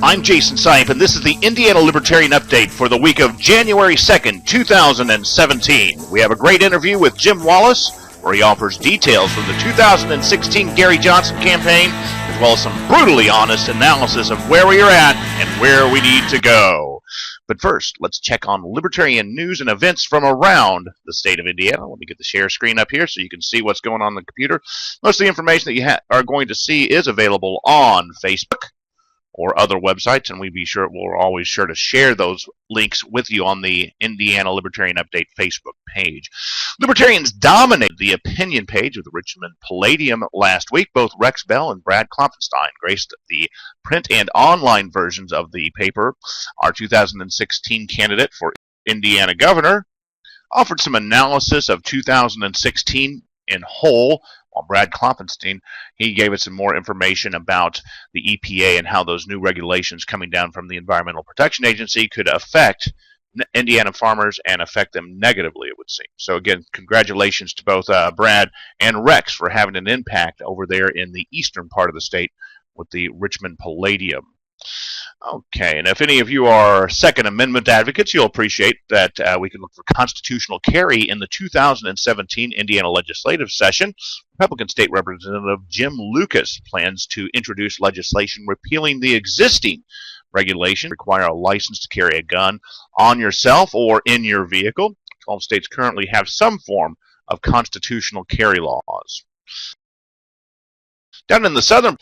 I'm Jason Sipe, and this is the Indiana Libertarian Update for the week of January 2nd, 2017. We have a great interview with Jim Wallace, where he offers details from the 2016 Gary Johnson campaign, as well as some brutally honest analysis of where we are at and where we need to go. But first, let's check on Libertarian news and events from around the state of Indiana. Let me get the share screen up here so you can see what's going on the computer. Most of the information that you are going to see is available on Facebook or other websites, and we're always sure to share those links with you on the Indiana Libertarian Update Facebook page. Libertarians dominated the opinion page of the Richmond Palladium last week. Both Rex Bell and Brad Klopfenstein graced the print and online versions of the paper. Our 2016 candidate for Indiana governor offered some analysis of 2016 in whole, while Brad Klopfenstein, he gave us some more information about the EPA and how those new regulations coming down from the Environmental Protection Agency could affect Indiana farmers and affect them negatively, it would seem. So again, congratulations to both Brad and Rex for having an impact over there in the eastern part of the state with the Richmond Palladium. Okay, and if any of you are Second Amendment advocates, you'll appreciate that we can look for constitutional carry in the 2017 Indiana legislative session. Republican State Representative Jim Lucas plans to introduce legislation repealing the existing regulation require a license to carry a gun on yourself or in your vehicle. 12 states currently have some form of constitutional carry laws. Down in the southern,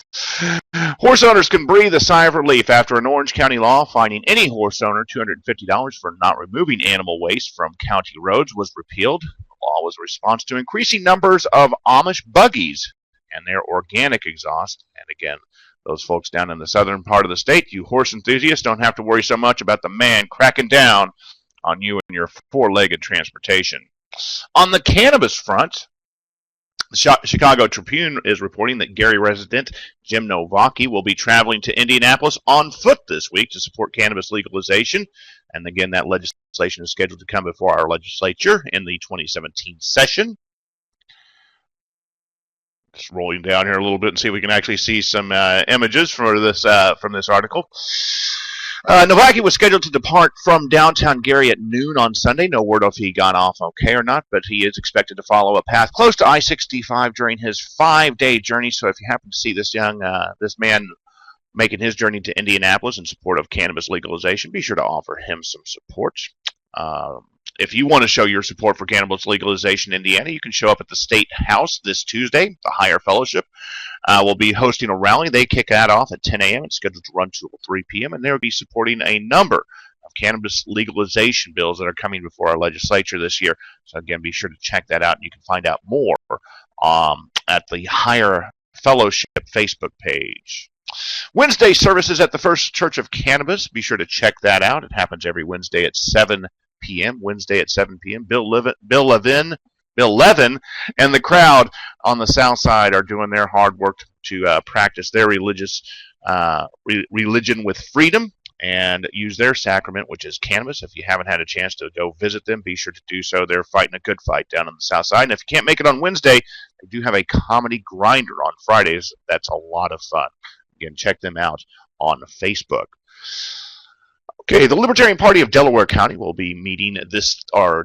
horse owners can breathe a sigh of relief after an Orange County law finding any horse owner $250 for not removing animal waste from county roads was repealed. The law was a response to increasing numbers of Amish buggies and their organic exhaust. And again, those folks down in the southern part of the state, you horse enthusiasts, don't have to worry so much about the man cracking down on you and your four-legged transportation. On the cannabis front, the Chicago Tribune is reporting that Gary resident Jim Novaki will be traveling to Indianapolis on foot this week to support cannabis legalization. And again, that legislation is scheduled to come before our legislature in the 2017 session. Just rolling down here a little bit and see if we can actually see some images for this from this article. Novaki was scheduled to depart from downtown Gary at noon on Sunday. No word if he got off okay or not, but he is expected to follow a path close to I-65 during his 5-day journey. So if you happen to see this man making his journey to Indianapolis in support of cannabis legalization, be sure to offer him some support. If you want to show your support for cannabis legalization in Indiana, you can show up at the State House this Tuesday. The Higher Fellowship will be hosting a rally. They kick that off at 10 a.m. It's scheduled to run till 3 p.m., and they'll be supporting a number of cannabis legalization bills that are coming before our legislature this year. So again, be sure to check that out. You can find out more at the Higher Fellowship Facebook page. Wednesday services at the First Church of Cannabis. Be sure to check that out. It happens every Wednesday at 7 p.m. Wednesday at 7 p.m. Bill Levin, and the crowd on the south side are doing their hard work to practice their religion with freedom and use their sacrament, which is cannabis. If you haven't had a chance to go visit them, be sure to do so. They're fighting a good fight down on the south side. And if you can't make it on Wednesday, they do have a comedy grinder on Fridays. That's a lot of fun. Again, check them out on Facebook. Okay, the Libertarian Party of Delaware County will be meeting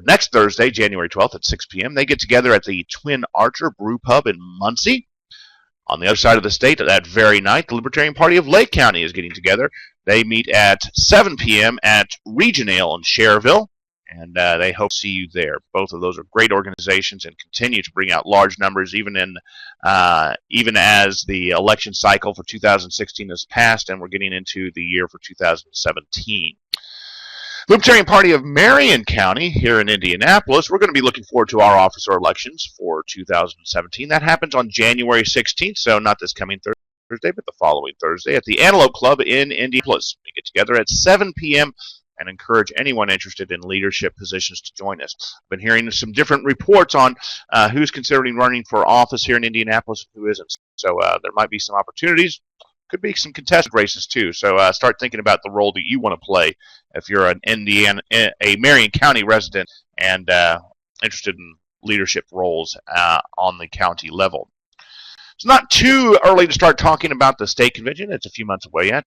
next Thursday, January 12th at 6 p.m. They get together at the Twin Archer Brew Pub in Muncie. On the other side of the state, that very night, the Libertarian Party of Lake County is getting together. They meet at 7 p.m. at Region Ale in Cherville, and they hope to see you there. Both of those are great organizations and continue to bring out large numbers even as the election cycle for 2016 has passed and we're getting into the year for 2017. Libertarian Party of Marion County here in Indianapolis, we're going to be looking forward to our officer elections for 2017. That happens on January 16th, so not this coming Thursday, but the following Thursday at the Antelope Club in Indianapolis. We get together at 7 p.m. and encourage anyone interested in leadership positions to join us. I've been hearing some different reports on who's considering running for office here in Indianapolis and who isn't. So there might be some opportunities. Could be some contested races too. So start thinking about the role that you want to play if you're a Marion County resident and interested in leadership roles on the county level. It's not too early to start talking about the state convention. It's a few months away yet.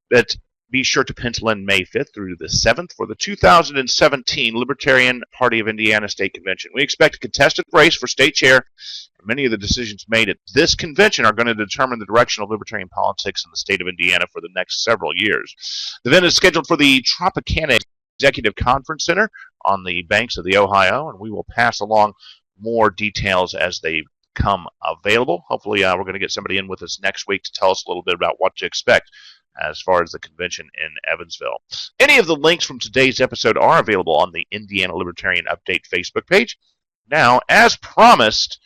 But be sure to pencil in May 5th through the 7th for the 2017 Libertarian Party of Indiana State Convention. We expect a contested race for state chair. Many of the decisions made at this convention are going to determine the direction of libertarian politics in the state of Indiana for the next several years. The event is scheduled for the Tropicana Executive Conference Center on the banks of the Ohio, and we will pass along more details as they come available. Hopefully, we're going to get somebody in with us next week to tell us a little bit about what to expect as far as the convention in Evansville. Any of the links from today's episode are available on the Indiana Libertarian Update Facebook page. Now, as promised,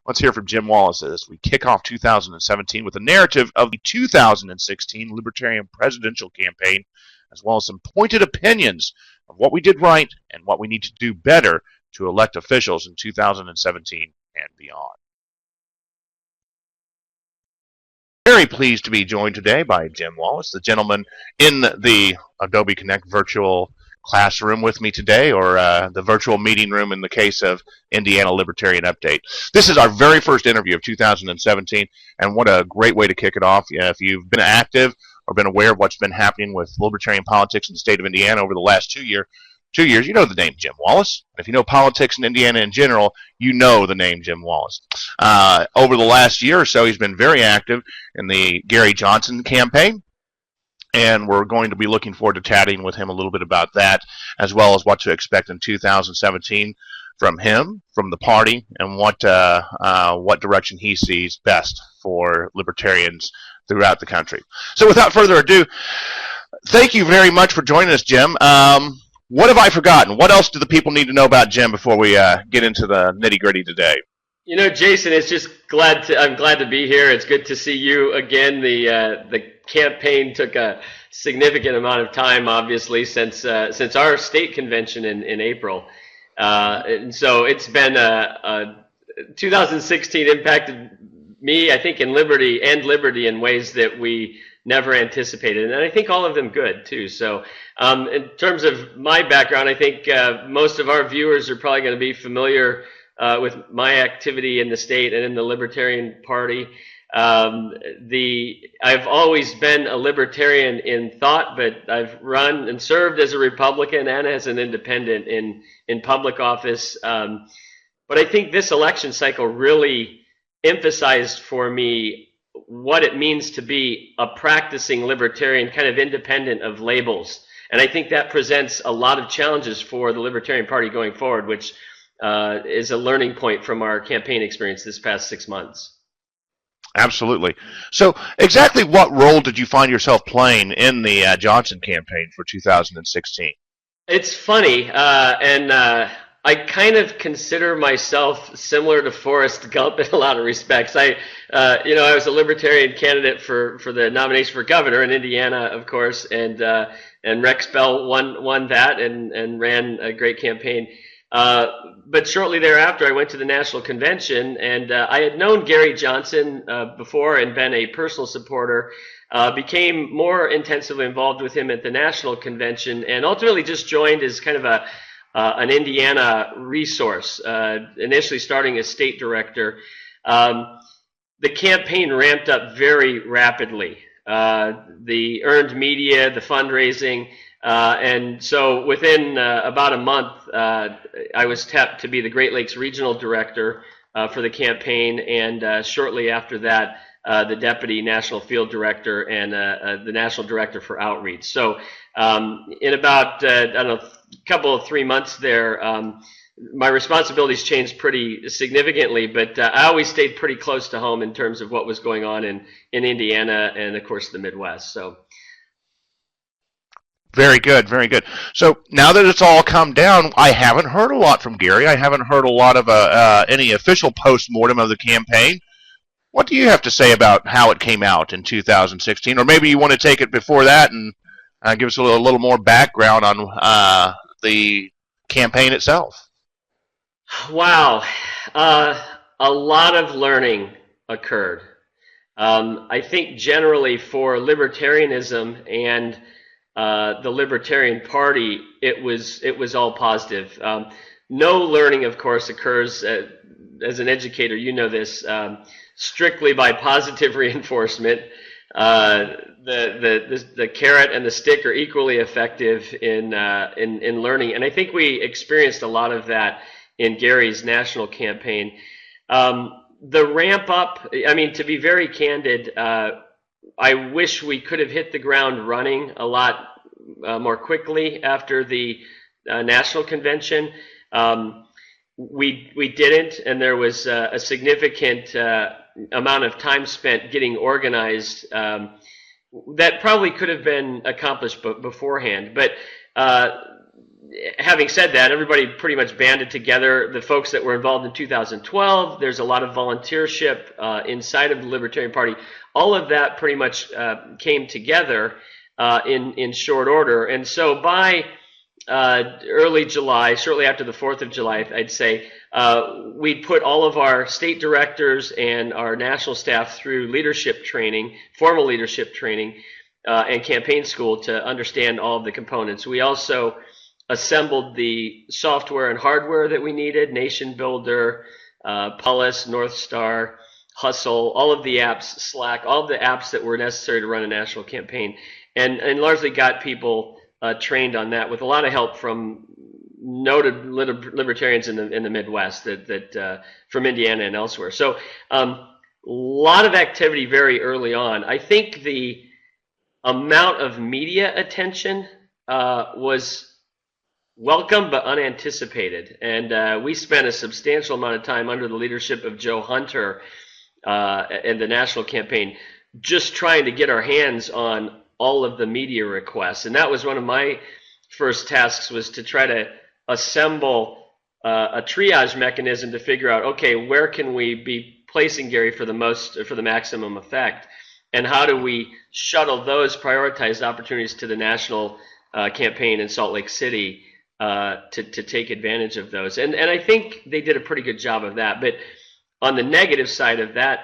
let's hear from Jim Wallace as we kick off 2017 with a narrative of the 2016 Libertarian presidential campaign, as well as some pointed opinions of what we did right and what we need to do better to elect officials in 2017 and beyond. Very pleased to be joined today by Jim Wallace, the gentleman in the Adobe Connect virtual classroom with me today, or the virtual meeting room in the case of Indiana Libertarian Update. This is our very first interview of 2017, and what a great way to kick it off. If you've been active or been aware of what's been happening with libertarian politics in the state of Indiana over the last 2 years, you know the name Jim Wallace. If you know politics in Indiana in general, you know the name Jim Wallace. Over the last year or so, he's been very active in the Gary Johnson campaign, and we're going to be looking forward to chatting with him a little bit about that, as well as what to expect in 2017 from him, from the party, and what direction he sees best for libertarians throughout the country. So without further ado, thank you very much for joining us, Jim. What have I forgotten? What else do the people need to know about Jim before we get into the nitty-gritty today? You know, Jason, it's just I'm glad to be here. It's good to see you again. The campaign took a significant amount of time, obviously, since our state convention in April, and so it's been 2016 impacted me, I think, in liberty in ways that we never anticipated, and I think all of them good too. So in terms of my background, I think most of our viewers are probably going to be familiar with my activity in the state and in the Libertarian Party. I've always been a libertarian in thought, but I've run and served as a Republican and as an independent in public office. But I think this election cycle really emphasized for me what it means to be a practicing libertarian, kind of independent of labels. And I think that presents a lot of challenges for the Libertarian Party going forward, which is a learning point from our campaign experience this past 6 months. Absolutely. So exactly what role did you find yourself playing in the Johnson campaign for 2016? It's funny, and I kind of consider myself similar to Forrest Gump in a lot of respects. I was a Libertarian candidate for the nomination for governor in Indiana, of course, and Rex Bell won that and ran a great campaign. But shortly thereafter, I went to the national convention, and I had known Gary Johnson before and been a personal supporter. Became more intensively involved with him at the national convention, and ultimately just joined as kind of an Indiana resource, initially starting as state director. The campaign ramped up very rapidly. The earned media, the fundraising, and so within about a month, I was tapped to be the Great Lakes Regional Director for the campaign, and shortly after that, the Deputy National Field Director and the National Director for Outreach. So in about, couple of 3 months there, my responsibilities changed pretty significantly, but I always stayed pretty close to home in terms of what was going on in Indiana and, of course, the Midwest. So. Very good, very good. So now that it's all come down, I haven't heard a lot from Gary. I haven't heard a lot of any official post-mortem of the campaign. What do you have to say about how it came out in 2016? Or maybe you want to take it before that and give us a little more background on the campaign itself. Wow. A lot of learning occurred. I think generally for libertarianism and the Libertarian Party, it was all positive. No learning, of course, occurs as an educator. You know this. strictly by positive reinforcement. The carrot and the stick are equally effective in learning, and I think we experienced a lot of that in Gary's national campaign. The ramp up, I mean, to be very candid, I wish we could have hit the ground running a lot more quickly after the national convention. We didn't, and there was a significant amount of time spent getting organized that probably could have been accomplished beforehand. But having said that, everybody pretty much banded together. The folks that were involved in 2012, there's a lot of volunteership inside of the Libertarian Party. All of that pretty much came together in short order. And so by early July, shortly after the 4th of July, I'd say, we put all of our state directors and our national staff through leadership training, formal leadership training, and campaign school to understand all of the components. We also assembled the software and hardware that we needed, Nation Builder, Pulse, North Star, Hustle, all of the apps, Slack, all of the apps that were necessary to run a national campaign, and largely got people trained on that with a lot of help from noted libertarians in the Midwest that from Indiana and elsewhere. So a lot of activity very early on. I think the amount of media attention was welcome but unanticipated, and we spent a substantial amount of time under the leadership of Joe Hunter and the national campaign just trying to get our hands on all of the media requests. And that was one of my first tasks, was to try to assemble a triage mechanism to figure out, okay, where can we be placing Gary for the maximum effect, and how do we shuttle those prioritized opportunities to the national campaign in Salt Lake City to take advantage of those. And I think they did a pretty good job of that. But on the negative side of that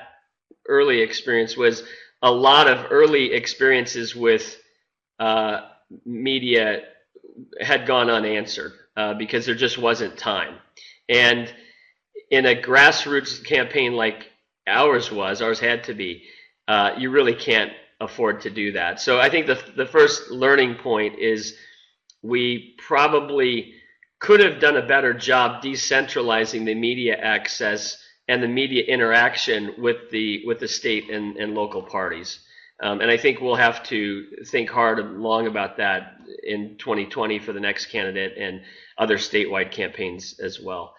early experience was a lot of early experiences with media had gone unanswered because there just wasn't time. And in a grassroots campaign like ours had to be, you really can't afford to do that. So I think the first learning point is we probably could have done a better job decentralizing the media access and the media interaction with the state and local parties. And I think we'll have to think hard and long about that in 2020 for the next candidate and other statewide campaigns as well.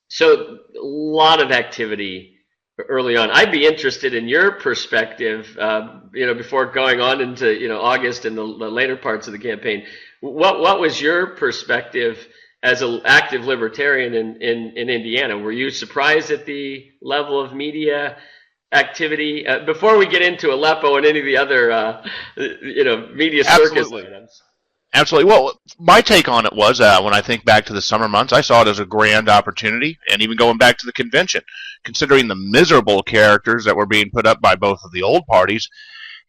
So a lot of activity early on. I'd be interested in your perspective, before going on into, August and the later parts of the campaign. What was your perspective as an active libertarian in Indiana? Were you surprised at the level of media activity? Before we get into Aleppo and any of the other, media circus items. Absolutely. Well, my take on it was, when I think back to the summer months, I saw it as a grand opportunity, and even going back to the convention, considering the miserable characters that were being put up by both of the old parties,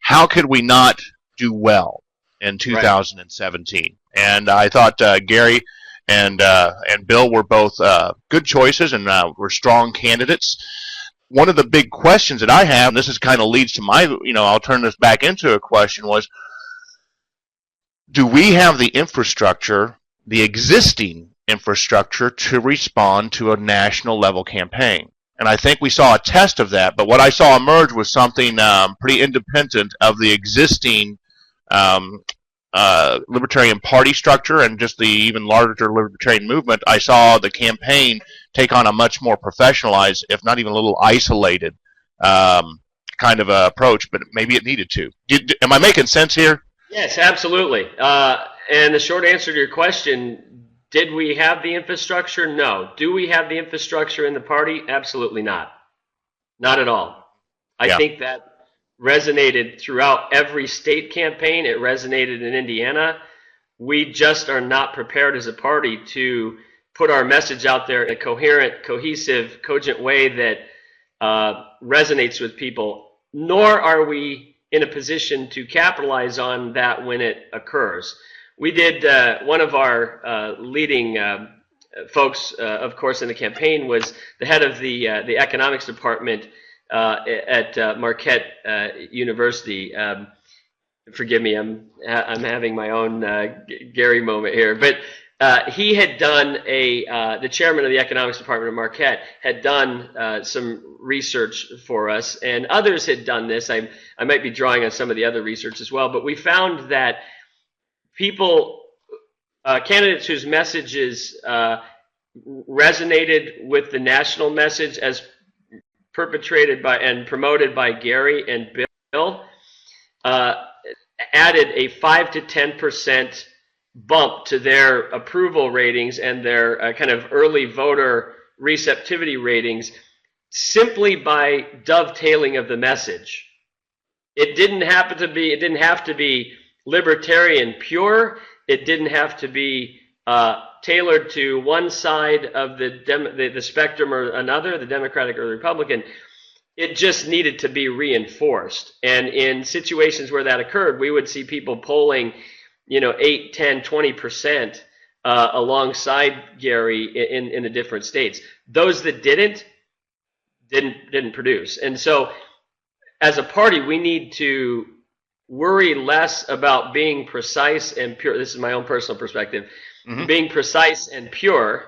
how could we not do well in 2017? Right. And I thought Gary and Bill were both good choices and were strong candidates. One of the big questions that I have, and this is kind of leads to my, I'll turn this back into a question, was, do we have the infrastructure, the existing infrastructure, to respond to a national level campaign? And I think we saw a test of that, but what I saw emerge was something pretty independent of the existing Libertarian Party structure and just the even larger Libertarian movement. I saw the campaign take on a much more professionalized, if not even a little isolated, kind of approach, but maybe it needed to. Am I making sense here? Yes, absolutely. And the short answer to your question, did we have the infrastructure? No. Do we have the infrastructure in the party? Absolutely not. Not at all. I think that resonated throughout every state campaign. It resonated in Indiana. We just are not prepared as a party to put our message out there in a coherent, cohesive, cogent way that resonates with people, nor are we in a position to capitalize on that when it occurs. We did one of our leading folks, of course, in the campaign was the head of the economics department at Marquette University. Forgive me, I'm having my own Gary moment here, but he had done the chairman of the economics department at Marquette had done some research for us, and others had done this. I might be drawing on some of the other research as well, but we found that candidates whose messages resonated with the national message as perpetrated by and promoted by Gary and Bill added a 5 to 10% bump to their approval ratings and their kind of early voter receptivity ratings simply by dovetailing of the message. It didn't have to be libertarian pure. It didn't have to be tailored to one side of the spectrum or another, the Democratic or the Republican. It just needed to be reinforced. And in situations where that occurred, we would see people polling, 8, 10, 20% alongside Gary in the different states. Those that didn't produce. And so as a party, we need to worry less about being precise and pure. This is my own personal perspective. Mm-hmm. Being precise and pure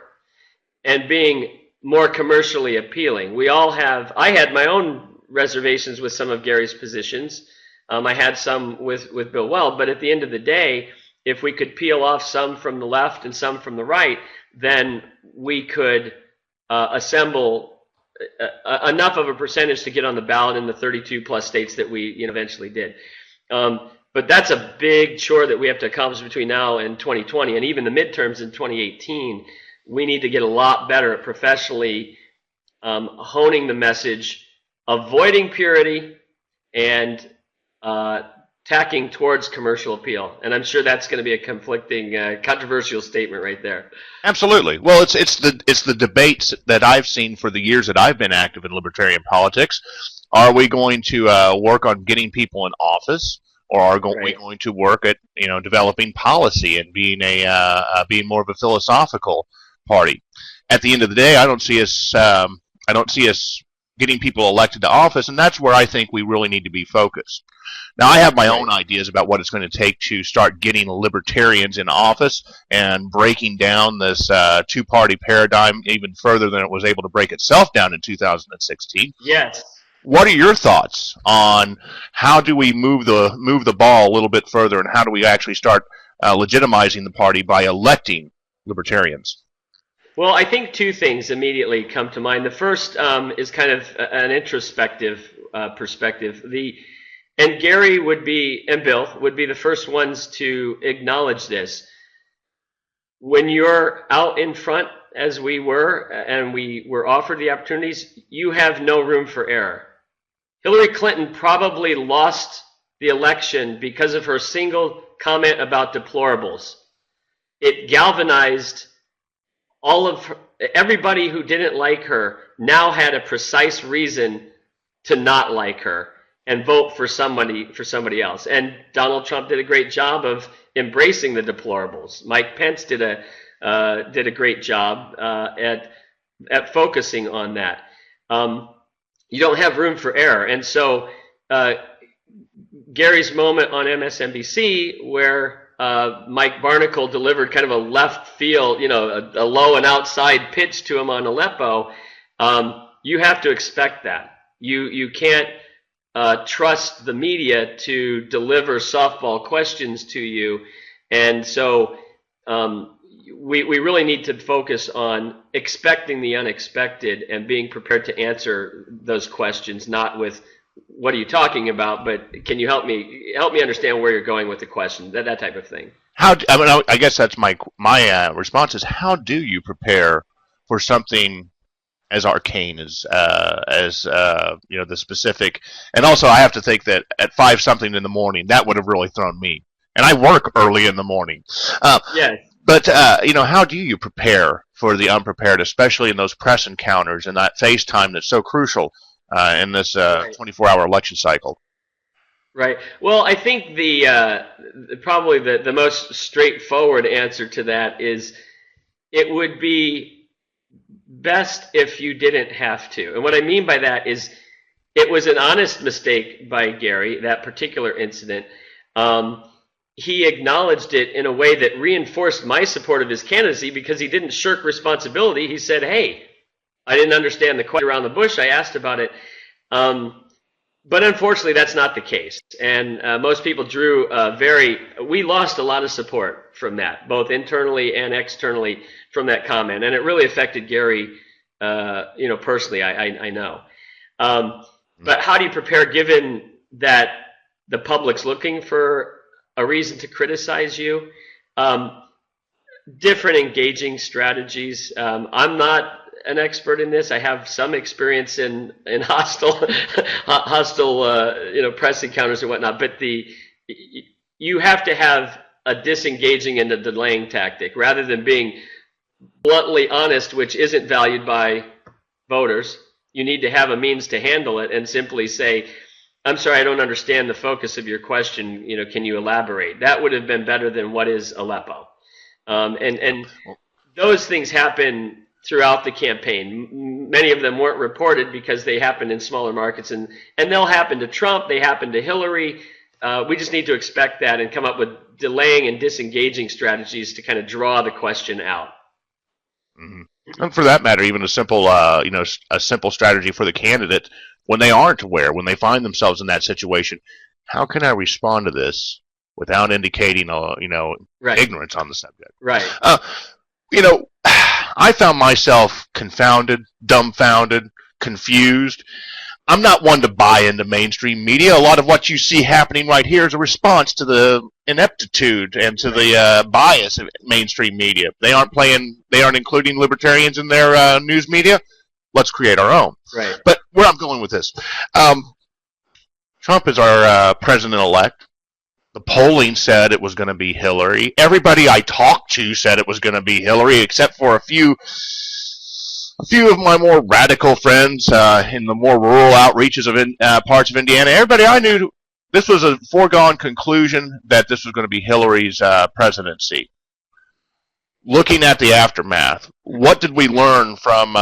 and being more commercially appealing. I had my own reservations with some of Gary's positions. I had some with Bill Weld, but at the end of the day, if we could peel off some from the left and some from the right, then we could assemble enough of a percentage to get on the ballot in the 32 plus states that we eventually did. But that's a big chore that we have to accomplish between now and 2020, and even the midterms in 2018. We need to get a lot better at professionally honing the message, avoiding purity, and tacking towards commercial appeal. And I'm sure that's going to be a conflicting, controversial statement right there. Absolutely. Well, it's the debates that I've seen for the years that I've been active in libertarian politics. Are we going to work on getting people in office, or are we going to work at developing policy and being being more of a philosophical party? At the end of the day, I don't see us getting people elected to office, and that's where I think we really need to be focused. Now, I have my own ideas about what it's going to take to start getting libertarians in office and breaking down this two-party paradigm even further than it was able to break itself down in 2016. Yes. What are your thoughts on how do we move the ball a little bit further, and how do we actually start legitimizing the party by electing libertarians? Well, I think two things immediately come to mind. The first is kind of an introspective perspective. And Gary and Bill would be the first ones to acknowledge this. When you're out in front, as we were, and we were offered the opportunities, you have no room for error. Hillary Clinton probably lost the election because of her single comment about deplorables. It galvanized everybody who didn't like her now had a precise reason to not like her and vote for somebody else. And Donald Trump did a great job of embracing the deplorables. Mike Pence did a great job at focusing on that. You don't have room for error, and so Gary's moment on MSNBC, where Mike Barnacle delivered kind of a left field, a low and outside pitch to him on Aleppo. You have to expect that. You can't trust the media to deliver softball questions to you, and so we really need to focus on expecting the unexpected and being prepared to answer those questions, not with what are you talking about, but can you help me understand where you're going with the question, that type of thing. I guess that's my response is, how do you prepare for something as arcane as the specific? And also, I have to think that at 5 something in the morning, that would have really thrown me. And I work early in the morning. Yes. But how do you prepare for the unprepared, especially in those press encounters and that face time that's so crucial in this 24-hour election cycle? Right. Well, I think probably the most straightforward answer to that is it would be best if you didn't have to. And what I mean by that is it was an honest mistake by Gary, that particular incident. He acknowledged it in a way that reinforced my support of his candidacy because he didn't shirk responsibility. He said, hey, I didn't understand the question around the bush. I asked about it. But unfortunately, that's not the case. And most people drew we lost a lot of support from that, both internally and externally from that comment. And it really affected Gary, personally, I know. But how do you prepare given that the public's looking for a reason to criticize you? Different engaging strategies. I'm not an expert in this. I have some experience in hostile press encounters and whatnot, but you have to have a disengaging and a delaying tactic rather than being bluntly honest, which isn't valued by voters. You need to have a means to handle it and simply say, I'm sorry, I don't understand the focus of your question. Can you elaborate? That would have been better than what is Aleppo. And those things happen throughout the campaign. Many of them weren't reported because they happened in smaller markets, and they'll happen to Trump, they happen to Hillary. We just need to expect that and come up with delaying and disengaging strategies to kind of draw the question out. Mm-hmm. And for that matter, even a simple, a simple strategy for the candidate when they aren't aware, when they find themselves in that situation. How can I respond to this without indicating, right, ignorance on the subject? Right. I found myself confounded, dumbfounded, confused. I'm not one to buy into mainstream media. A lot of what you see happening right here is a response to the ineptitude and to the bias of mainstream media. They aren't including libertarians in their news media. Let's create our own. Right. But where I'm going with this, Trump is our president-elect. The polling said it was going to be Hillary. Everybody I talked to said it was going to be Hillary, except for a few of my more radical friends in the more rural outreaches of parts of Indiana. Everybody I knew, this was a foregone conclusion that this was going to be Hillary's presidency. Looking at the aftermath, what did we learn from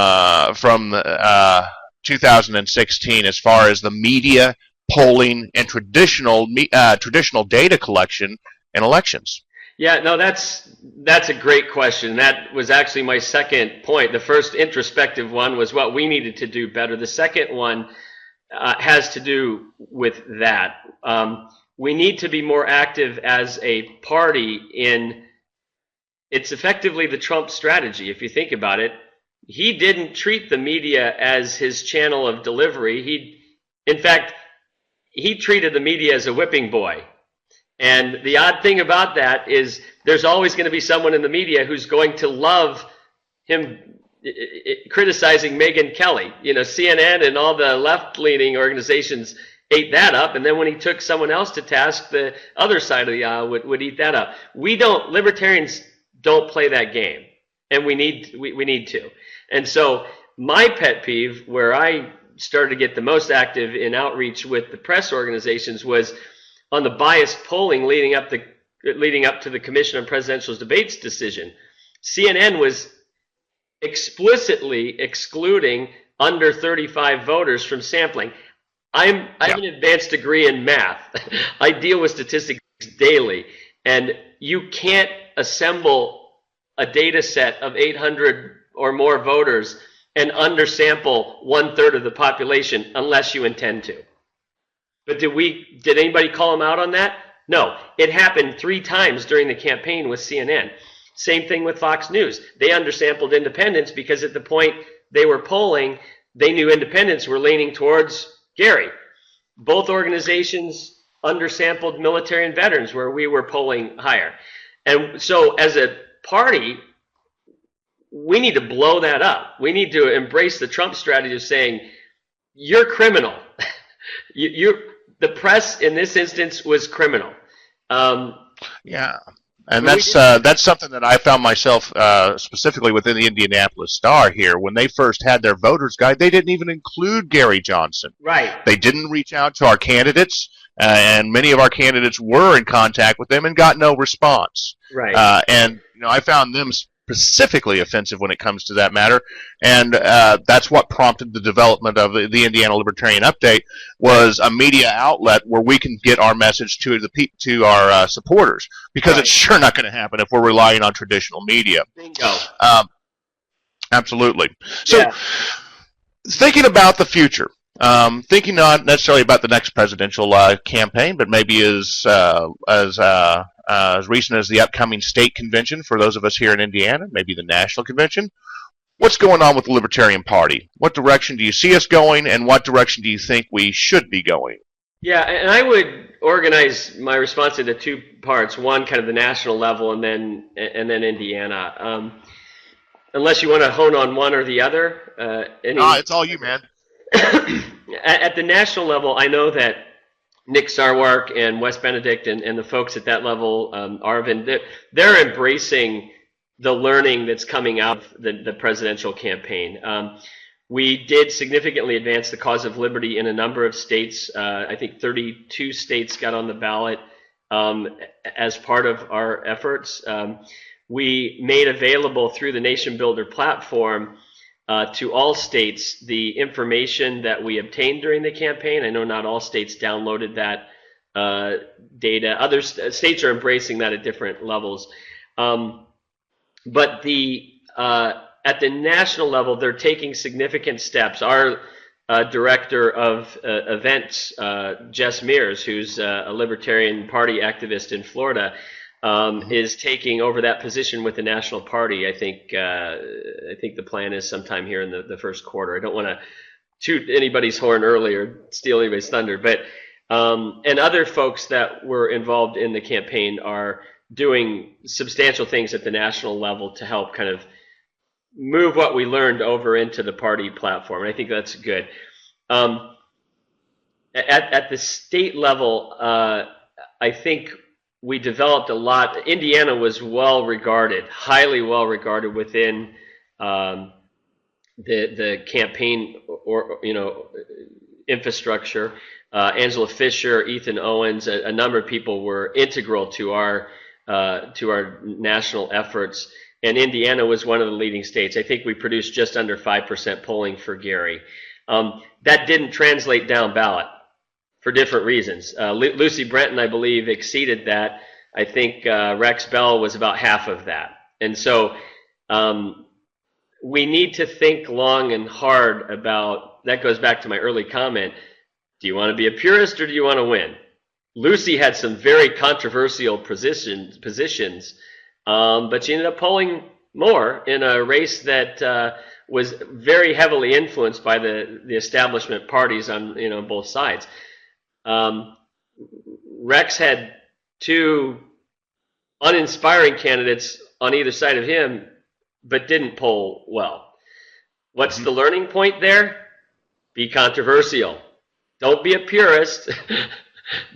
2016 as far as the media, polling, and traditional data collection in elections? Yeah, no, that's a great question. That was actually my second point. The first introspective one was what we needed to do better. The second one has to do with that. We need to be more active as a party it's effectively the Trump strategy. If you think about it, he didn't treat the media as his channel of delivery. In fact, he treated the media as a whipping boy. And the odd thing about that is there's always going to be someone in the media who's going to love him criticizing Megyn Kelly. CNN and all the left-leaning organizations ate that up, and then when he took someone else to task, the other side of the aisle would eat that up. Libertarians don't play that game, and we need to. And so my pet peeve, where I started to get the most active in outreach with the press organizations, was on the biased polling leading up to the Commission on Presidential Debates decision. CNN was explicitly excluding under 35 voters from sampling. I have an advanced degree in math. I deal with statistics daily, and you can't assemble a data set of 800 or more voters and undersample 1/3 of the population unless you intend to. But did anybody call him out on that? No. It happened 3 times during the campaign with CNN. Same thing with Fox News. They undersampled independents because at the point they were polling, they knew independents were leaning towards Gary. Both organizations undersampled military and veterans where we were polling higher. And so as a party, we need to blow that up. We need to embrace the Trump strategy of saying, you're criminal. The press in this instance was criminal. Yeah. And that's something that I found myself specifically within the Indianapolis Star here. When they first had their voters guide, they didn't even include Gary Johnson. Right. They didn't reach out to our candidates, and many of our candidates were in contact with them and got no response. Right. And I found them specifically offensive when it comes to that matter, and that's what prompted the development of the Indiana Libertarian Update, was a media outlet where we can get our message to our supporters, because it's sure not going to happen if we're relying on traditional media. Bingo. Absolutely. So, thinking about the future, thinking not necessarily about the next presidential campaign, but maybe as recent as the upcoming state convention for those of us here in Indiana, maybe the national convention. What's going on with the Libertarian Party? What direction do you see us going, and what direction do you think we should be going? Yeah, and I would organize my response into two parts. One, kind of the national level, and then Indiana. Unless you want to hone on one or the other. It's all you, man. At the national level, I know that Nick Sarwark and Wes Benedict and the folks at that level, Arvin, they're embracing the learning that's coming out of the presidential campaign. We did significantly advance the cause of liberty in a number of states. I think 32 states got on the ballot as part of our efforts. We made available through the Nation Builder platform to all states the information that we obtained during the campaign. I know not all states downloaded that data. Other states are embracing that at different levels. But at the national level, they're taking significant steps. Our director of events, Jess Mears, who's a Libertarian Party activist in Florida, is taking over that position with the National Party. I think the plan is sometime here in the first quarter. I don't want to toot anybody's horn early or steal anybody's thunder, but and other folks that were involved in the campaign are doing substantial things at the national level to help kind of move what we learned over into the party platform. And I think that's good. At the state level, I think we developed a lot. Indiana was well regarded, highly well regarded within the campaign infrastructure. Angela Fisher, Ethan Owens, a number of people were integral to our national efforts. And Indiana was one of the leading states. I think we produced just under 5% polling for Gary. That didn't translate down ballot for different reasons. Lucy Brenton, I believe, exceeded that. I think Rex Bell was about half of that. And so we need to think long and hard about, that goes back to my early comment, do you want to be a purist or do you want to win? Lucy had some very controversial positions, but she ended up polling more in a race that was very heavily influenced by the establishment parties on both sides. Rex had two uninspiring candidates on either side of him, but didn't poll well. What's the learning point there? Be controversial. Don't be a purist.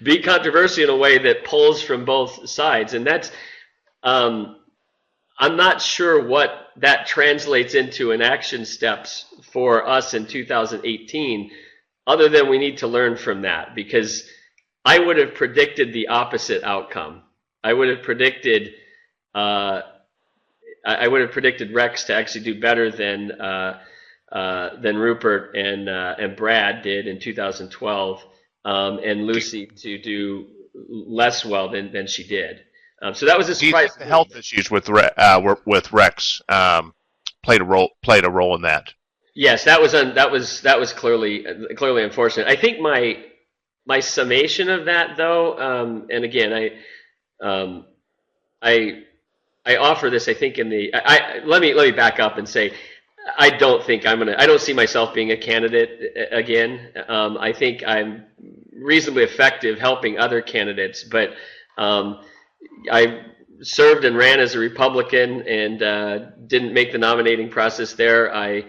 Be controversial in a way that pulls from both sides. And that's, I'm not sure what that translates into in action steps for us in 2018, other than we need to learn from that, because I would have predicted the opposite outcome. I would have predicted Rex to actually do better than Rupert and Brad did in 2012, and Lucy to do less well than she did. So that was a surprise. Do you think the health issues with Rex played a role in that? Yes, that was clearly unfortunate. I think my summation of that, though, and again, I offer this. I think let me back up and say, I don't see myself being a candidate again. I think I'm reasonably effective helping other candidates, but I served and ran as a Republican and didn't make the nominating process there. I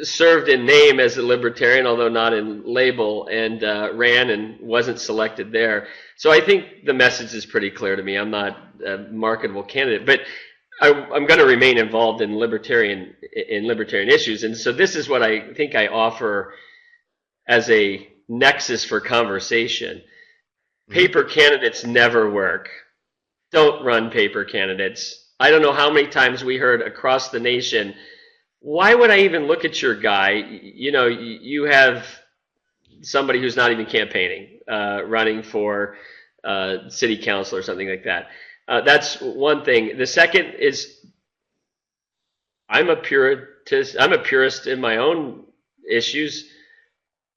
served in name as a Libertarian, although not in label, and ran and wasn't selected there. So I think the message is pretty clear to me. I'm not a marketable candidate, but I'm going to remain involved in libertarian issues. And so this is what I think I offer as a nexus for conversation. Paper candidates never work. Don't run paper candidates. I don't know how many times we heard across the nation, why would I even look at your guy? You know, you have somebody who's not even campaigning, running for city council or something like that. That's one thing. The second is I'm a purist in my own issues,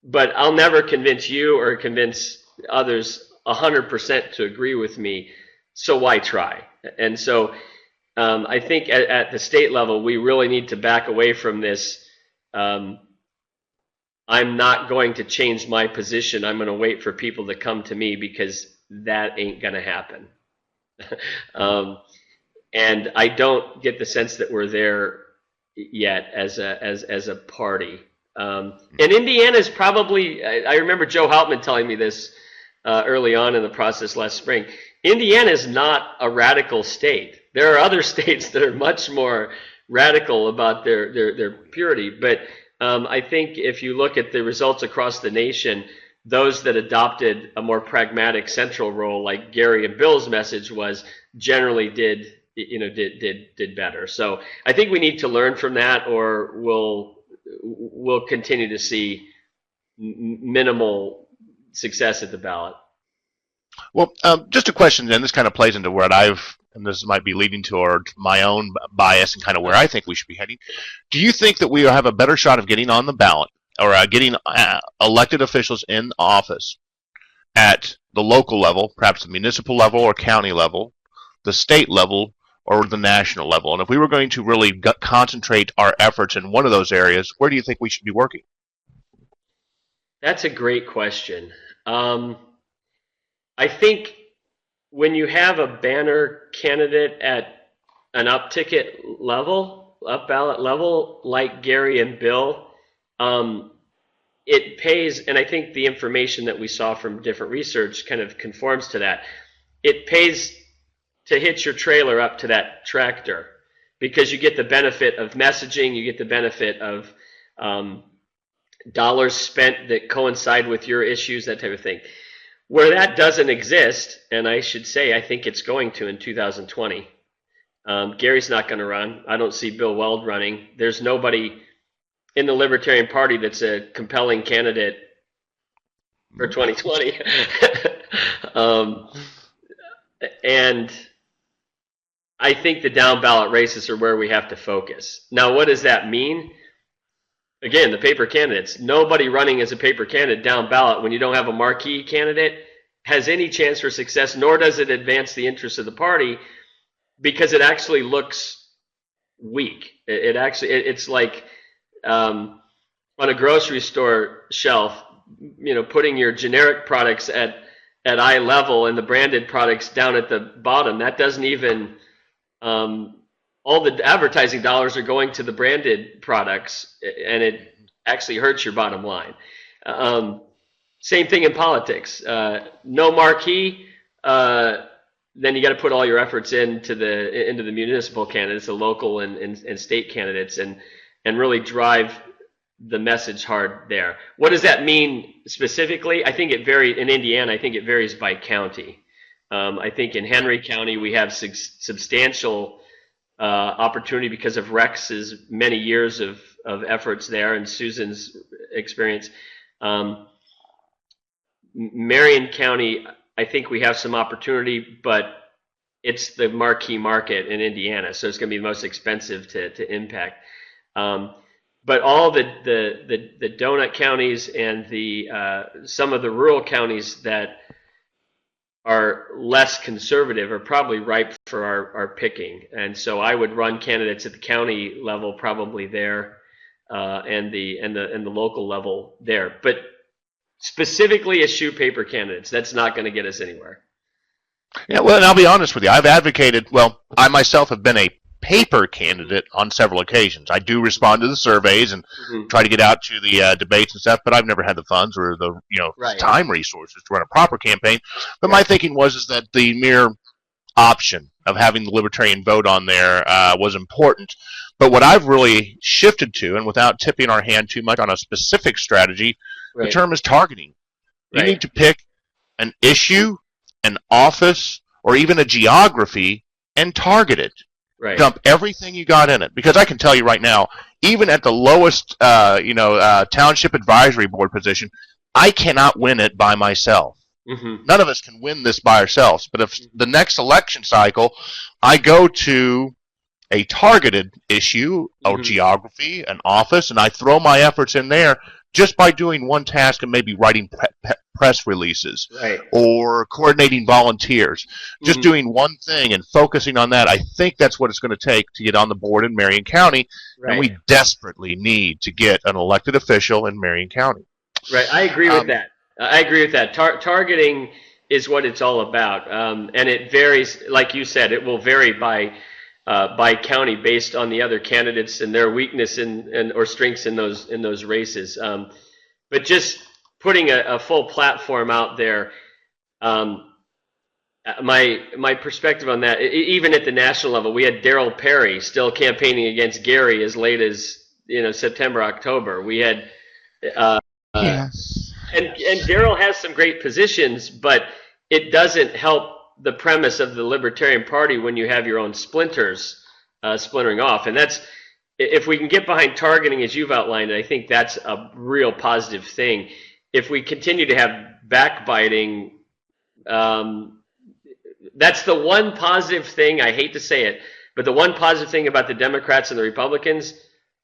but I'll never convince you or convince others 100% to agree with me. So why try? And so I think at the state level, we really need to back away from this. I'm not going to change my position. I'm going to wait for people to come to me, because that ain't going to happen. And I don't get the sense that we're there yet as a party. And Indiana is probably, I remember Joe Haltman telling me this early on in the process last spring. Indiana is not a radical state. There are other states that are much more radical about their purity. But I think if you look at the results across the nation, those that adopted a more pragmatic central role, like Gary and Bill's message was, generally did better. So I think we need to learn from that, or we'll continue to see minimal success at the ballot. Well, just a question then. This kind of plays into what and this might be leading toward my own bias and kind of where I think we should be heading. Do you think that we have a better shot of getting on the ballot, or getting elected officials in office at the local level, perhaps the municipal level or county level, the state level, or the national level? And if we were going to really concentrate our efforts in one of those areas, where do you think we should be working? That's a great question. I think when you have a banner candidate at an up ballot level, like Gary and Bill, it pays, and I think the information that we saw from different research kind of conforms to that. It pays to hitch your trailer up to that tractor, because you get the benefit of messaging, you get the benefit of dollars spent that coincide with your issues, that type of thing. Where that doesn't exist, and I should say I think it's going to in 2020, Gary's not going to run. I don't see Bill Weld running. There's nobody in the Libertarian Party that's a compelling candidate for 2020. And I think the down ballot races are where we have to focus. Now, what does that mean? Again, the paper candidates. Nobody running as a paper candidate down ballot, when you don't have a marquee candidate, has any chance for success, nor does it advance the interests of the party, because it actually looks weak. It's like on a grocery store shelf, putting your generic products at eye level and the branded products down at the bottom. That doesn't even all the advertising dollars are going to the branded products, and it actually hurts your bottom line. Same thing in politics. No marquee, then you got to put all your efforts into the municipal candidates, the local and state candidates, and really drive the message hard there. What does that mean specifically? I think it varies in Indiana. I think it varies by county. I think in Henry County we have substantial opportunity because of Rex's many years of efforts there and Susan's experience. Marion County, I think we have some opportunity, but it's the marquee market in Indiana, so it's going to be the most expensive to impact. But all the donut counties and some of the rural counties that are less conservative are probably ripe for our picking. And so I would run candidates at the county level probably there, and the local level there. But specifically eschew paper candidates. That's not going to get us anywhere. Yeah, well, and I'll be honest with you. I've advocated, I myself have been a paper candidate on several occasions. I do respond to the surveys and try to get out to the debates and stuff, but I've never had the funds or the time resources to run a proper campaign. But my thinking was that the mere option of having the Libertarian vote on there was important. But what I've really shifted to, and without tipping our hand too much on a specific strategy, the term is targeting. You need to pick an issue, an office, or even a geography and target it. Right. Dump everything you got in it, because I can tell you right now, even at the lowest, township advisory board position, I cannot win it by myself. Mm-hmm. None of us can win this by ourselves. But if the next election cycle, I go to a targeted issue or geography, an office, and I throw my efforts in there just by doing one task and maybe writing press releases Right. or coordinating volunteers, just doing one thing and focusing on that. I think that's what it's going to take to get on the board in Marion County, Right. and we desperately need to get an elected official in Marion County. Right. I agree with that. I agree with that. Targeting is what it's all about, and it varies. Like you said, it will vary by county based on the other candidates and their weakness and or strengths in those races. But just putting a full platform out there, my perspective on that, even at the national level, we had Darrell Perry still campaigning against Gary as late as September, October. We had Yes. And Darrell has some great positions, but it doesn't help the premise of the Libertarian Party when you have your own splinters splintering off. And that's, if we can get behind targeting as you've outlined, I think that's a real positive thing. If we continue to have backbiting, that's the one positive thing, I hate to say it, but the one positive thing about the Democrats and the Republicans,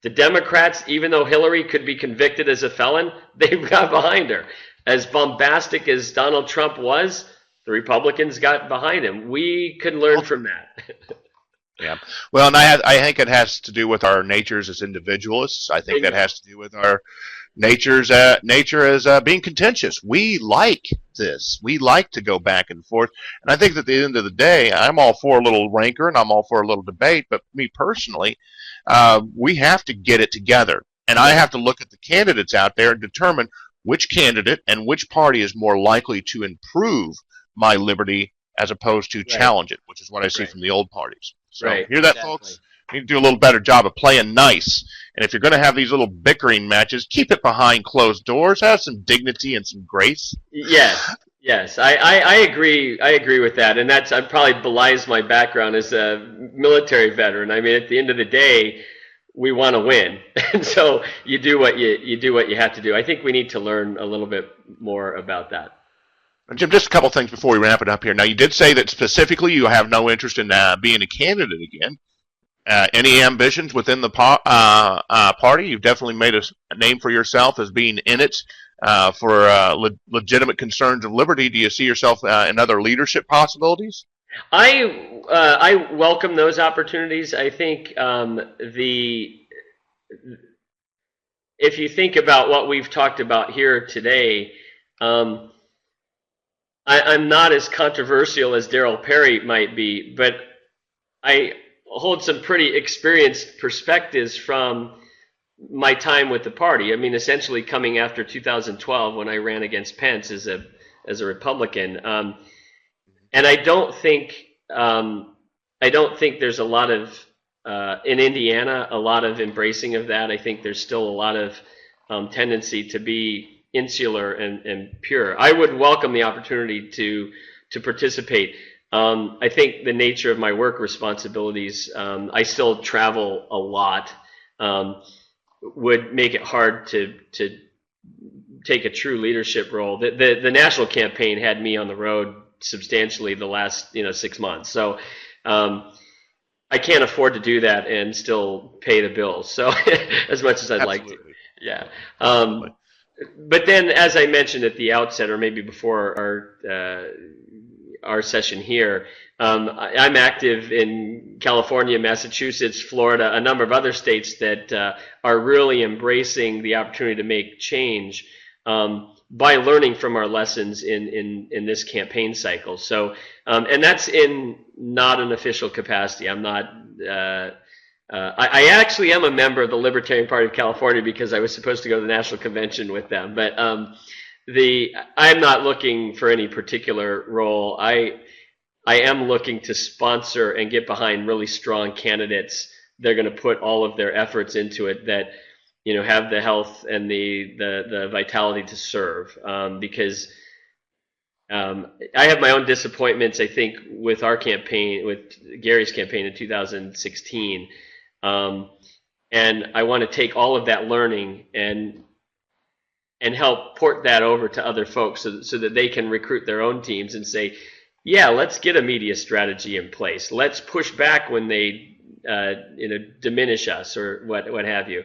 the Democrats, even though Hillary could be convicted as a felon, they've got behind her. As bombastic as Donald Trump was, the Republicans got behind him. We could learn from that. Yeah. Well, and I think it has to do with our natures as individualists. I think that has to do with our nature as being contentious. We like this. We like to go back and forth. And I think that at the end of the day, I'm all for a little rancor and I'm all for a little debate. But me personally, we have to get it together. And I have to look at the candidates out there and determine which candidate and which party is more likely to improve my liberty as opposed to challenge it, which is what I see from the old parties. So hear that, folks? You need to do a little better job of playing nice. And if you're going to have these little bickering matches, keep it behind closed doors. Have some dignity and some grace. Yes, I agree. I agree with that, and that's probably belies my background as a military veteran. I mean, at the end of the day, we want to win, and so you do what you have to do. I think we need to learn a little bit more about that. Jim, just a couple things before we wrap it up here. Now, you did say that specifically you have no interest in being a candidate again. Any ambitions within the party? You've definitely made a name for yourself as being in it for legitimate concerns of liberty. Do you see yourself in other leadership possibilities? I welcome those opportunities. I think if you think about what we've talked about here today, I'm not as controversial as Darrell Perry might be, but I hold some pretty experienced perspectives from my time with the party. I mean, essentially coming after 2012 when I ran against Pence as a Republican, and I don't think there's a lot of in Indiana a lot of embracing of that. I think there's still a lot of tendency to be insular and pure. I would welcome the opportunity to participate. I think the nature of my work responsibilities, I still travel a lot, would make it hard to take a true leadership role. The national campaign had me on the road substantially the last 6 months, so I can't afford to do that and still pay the bills. So as much as I'd like to, yeah. But then, as I mentioned at the outset, or maybe before our session here, I'm active in California, Massachusetts, Florida, a number of other states that are really embracing the opportunity to make change by learning from our lessons in this campaign cycle. So, and that's in not an official capacity. I'm not. I actually am a member of the Libertarian Party of California because I was supposed to go to the national convention with them. But I'm not looking for any particular role. I am looking to sponsor and get behind really strong candidates. They're going to put all of their efforts into it that have the health and the vitality to serve. Because I have my own disappointments, I think, with our campaign, with Gary's campaign in 2016. And I want to take all of that learning and help port that over to other folks so that they can recruit their own teams and say, yeah, let's get a media strategy in place. Let's push back when they diminish us or what have you.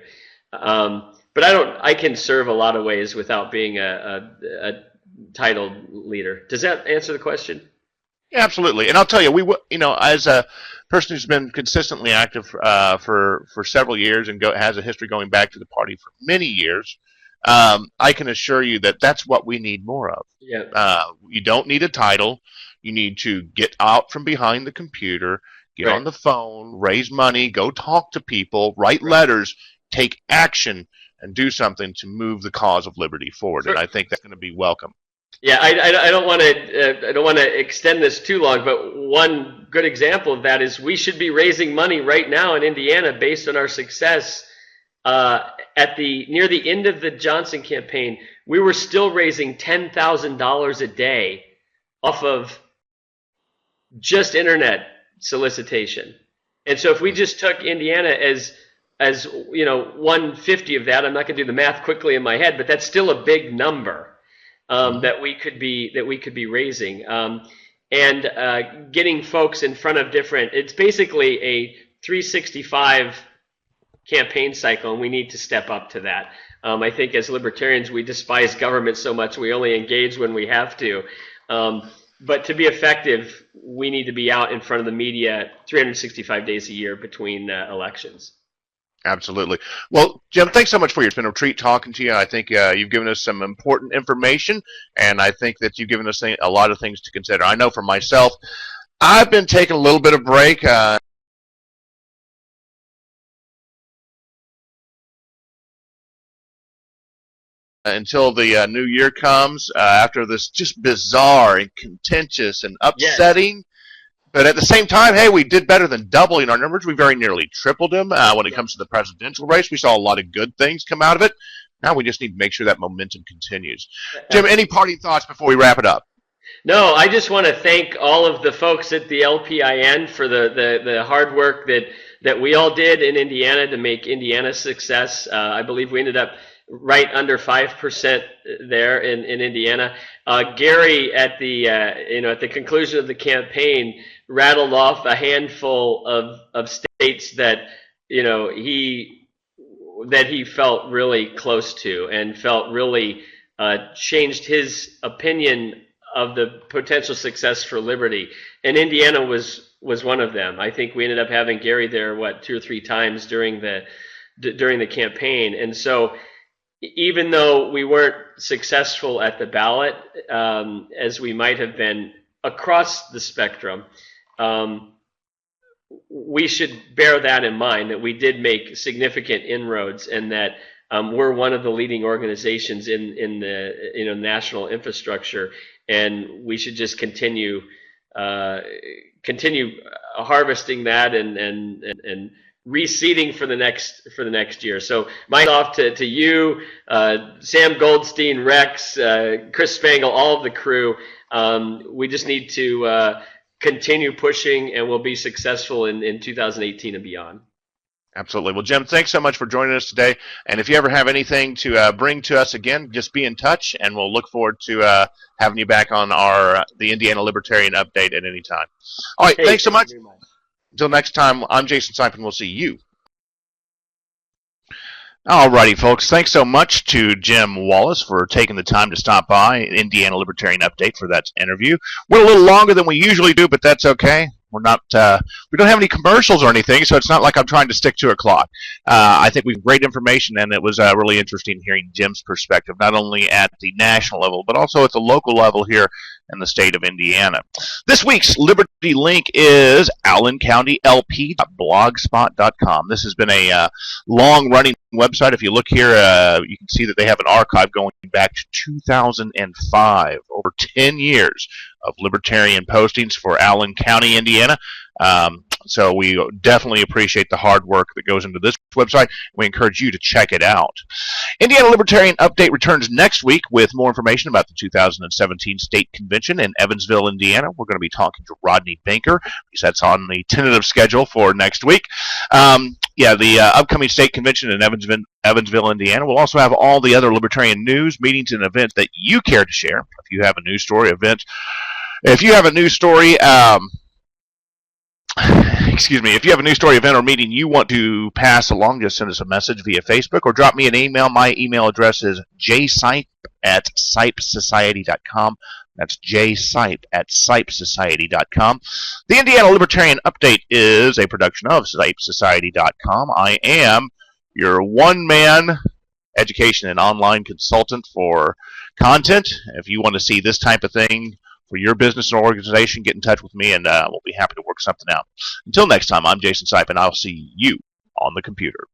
But I can serve a lot of ways without being a titled leader. Does that answer the question? Yeah, absolutely. And I'll tell you, as a person who's been consistently active for several years and has a history going back to the party for many years, I can assure you that that's what we need more of. Yeah. You don't need a title. You need to get out from behind the computer, get Right. on the phone, raise money, go talk to people, write letters, take action, and do something to move the cause of liberty forward. Sure. And I think that's going to be welcome. Yeah, I don't want to extend this too long, but one good example of that is we should be raising money right now in Indiana based on our success. Near the end of the Johnson campaign, we were still raising $10,000 a day off of just internet solicitation. And so if we just took Indiana as 150 of that, I'm not going to do the math quickly in my head, but that's still a big number that we could be raising, and getting folks in front of different. It's basically a 365 campaign cycle, and we need to step up to that. I think as libertarians, we despise government so much we only engage when we have to. But to be effective, we need to be out in front of the media 365 days a year between elections. Absolutely. Well, Jim, thanks so much for you. It's been a treat talking to you. I think you've given us some important information, and I think that you've given us a lot of things to consider. I know for myself, I've been taking a little bit of break. Until the new year comes, after this just bizarre and contentious and upsetting. Yes. But at the same time, hey, we did better than doubling our numbers. We very nearly tripled them. When it comes to the presidential race, we saw a lot of good things come out of it. Now we just need to make sure that momentum continues. Jim, any parting thoughts before we wrap it up? No, I just want to thank all of the folks at the LPIN for the hard work that we all did in Indiana to make Indiana a success. I believe we ended up right under 5% there in Indiana. Gary, at the conclusion of the campaign, rattled off a handful of states that he felt really close to and felt really changed his opinion of the potential success for liberty. And Indiana was one of them. I think we ended up having Gary there 2 or 3 times during the campaign, and so. Even though we weren't successful at the ballot, as we might have been across the spectrum, we should bear that in mind, that we did make significant inroads, and that we're one of the leading organizations in the national infrastructure, and we should just continue harvesting that and reseeding for the next year. So my off to you, Sam Goldstein, Rex, Chris Spangle, all of the crew. We just need to continue pushing, and we'll be successful in 2018 and beyond. Absolutely. Well, Jim, thanks so much for joining us today. And if you ever have anything to bring to us again, just be in touch, and we'll look forward to having you back on the Indiana Libertarian Update at any time. All right, thanks so much. Until next time, I'm Jason Sipin. We'll see you. Alrighty, folks. Thanks so much to Jim Wallace for taking the time to stop by Indiana Libertarian Update for that interview. Went a little longer than we usually do, but that's okay. We're not. We don't have any commercials or anything, so it's not like I'm trying to stick to a clock. I think we've great information, and it was really interesting hearing Jim's perspective, not only at the national level, but also at the local level here in the state of Indiana. This week's Liberty link is AllenCountyLP.blogspot.com. This has been a long-running website. If you look here, you can see that they have an archive going back to 2005, over 10 years of libertarian postings for Allen County, Indiana. So we definitely appreciate the hard work that goes into this website. We encourage you to check it out. Indiana Libertarian Update returns next week with more information about the 2017 State Convention in Evansville, Indiana. We're going to be talking to Rodney Banker, because that's on the tentative schedule for next week. The upcoming State Convention in Evansville, Indiana. We'll also have all the other Libertarian news, meetings, and events that you care to share. If you have a news story, event, if you have a news story, if you have a news story, event, or meeting you want to pass along, just send us a message via Facebook or drop me an email. My email address is jsipe@sipesociety.com. That's jsipe@sipesociety.com. The Indiana Libertarian Update is a production of sipesociety.com. I am your one-man education and online consultant for content. If you want to see this type of thing for your business or organization, get in touch with me, and we'll be happy to work something out. Until next time, I'm Jason Sipe, and I'll see you on the computer.